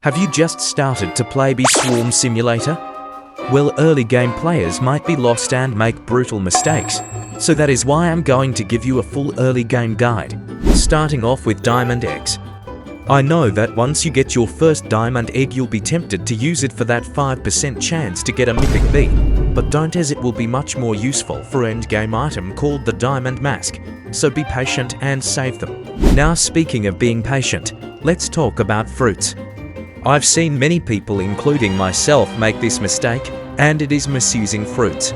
Have you just started to play Bee Swarm Simulator? Well, early game players might be lost and make brutal mistakes, so that is why I'm going to give you a full early game guide, starting off with diamond eggs. I know that once you get your first diamond egg you'll be tempted to use it for that 5% chance to get a mythic bee, but don't, as it will be much more useful for endgame item called the diamond mask, so be patient and save them. Now, speaking of being patient, let's talk about fruits. I've seen many people, including myself, make this mistake, and it is misusing fruits.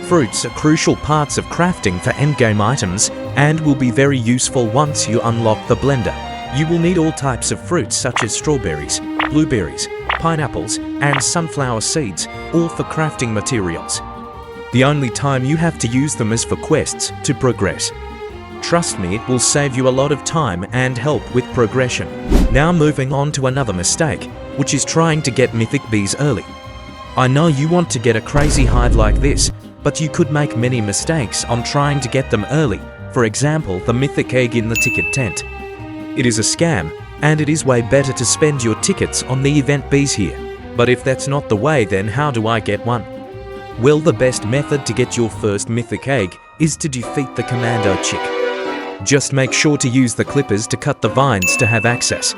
Fruits are crucial parts of crafting for endgame items and will be very useful once you unlock the blender. You will need all types of fruits such as strawberries, blueberries, pineapples, and sunflower seeds, all for crafting materials. The only time you have to use them is for quests to progress. Trust me, it will save you a lot of time and help with progression. Now moving on to another mistake, which is trying to get mythic bees early. I know you want to get a crazy hive like this, but you could make many mistakes on trying to get them early. For example, the mythic egg in the ticket tent. It is a scam, and it is way better to spend your tickets on the event bees here. But if that's not the way, then how do I get one? Well, the best method to get your first mythic egg is to defeat the commando chick. Just make sure to use the clippers to cut the vines to have access.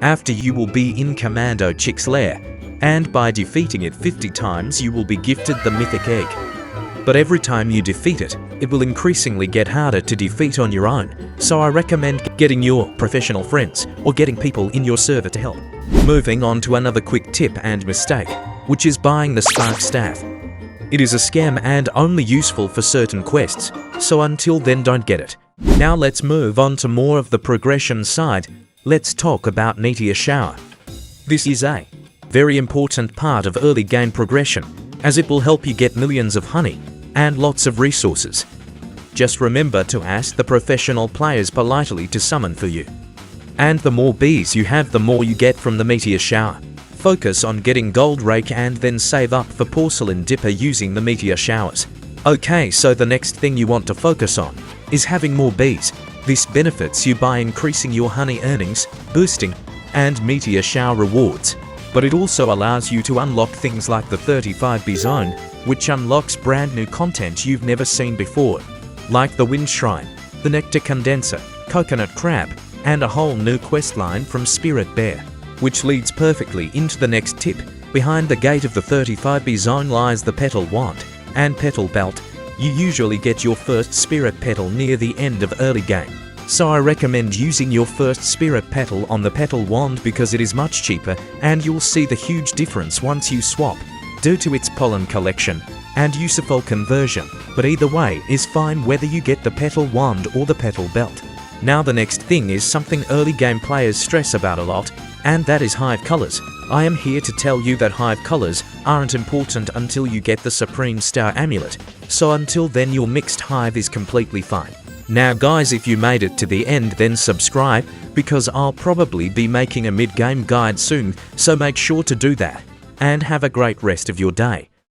After, you will be in commando chick's lair, and by defeating it 50 times you will be gifted the mythic egg. But every time you defeat it, it will increasingly get harder to defeat on your own, so I recommend getting your professional friends or getting people in your server to help. Moving on to another quick tip and mistake, which is buying the spark staff. It is a scam and only useful for certain quests, so until then don't get it. Now let's move on to more of the progression side. Let's talk about meteor shower. This is a very important part of early game progression, as it will help you get millions of honey and lots of resources. Just remember to ask the professional players politely to summon for you. And the more bees you have, the more you get from the meteor shower. Focus on getting gold rake and then save up for porcelain dipper using the meteor showers. Okay, so the next thing you want to focus on is having more bees. This benefits you by increasing your honey earnings, boosting, and meteor shower rewards. But it also allows you to unlock things like the 35 bee zone, which unlocks brand new content you've never seen before, like the wind shrine, the nectar condenser, coconut crab, and a whole new quest line from Spirit Bear, which leads perfectly into the next tip. Behind the gate of the 35 bee zone lies the petal wand and petal belt. You usually get your first spirit petal near the end of early game, so I recommend using your first spirit petal on the petal wand because it is much cheaper and you'll see the huge difference once you swap, due to its pollen collection and useful conversion. But either way is fine, whether you get the petal wand or the petal belt. Now the next thing is something early game players stress about a lot, and that is hive colors. I am here to tell you that hive colors aren't important until you get the Supreme Star Amulet, so until then your mixed hive is completely fine. Now guys, if you made it to the end, then subscribe, because I'll probably be making a mid-game guide soon, so make sure to do that. And have a great rest of your day.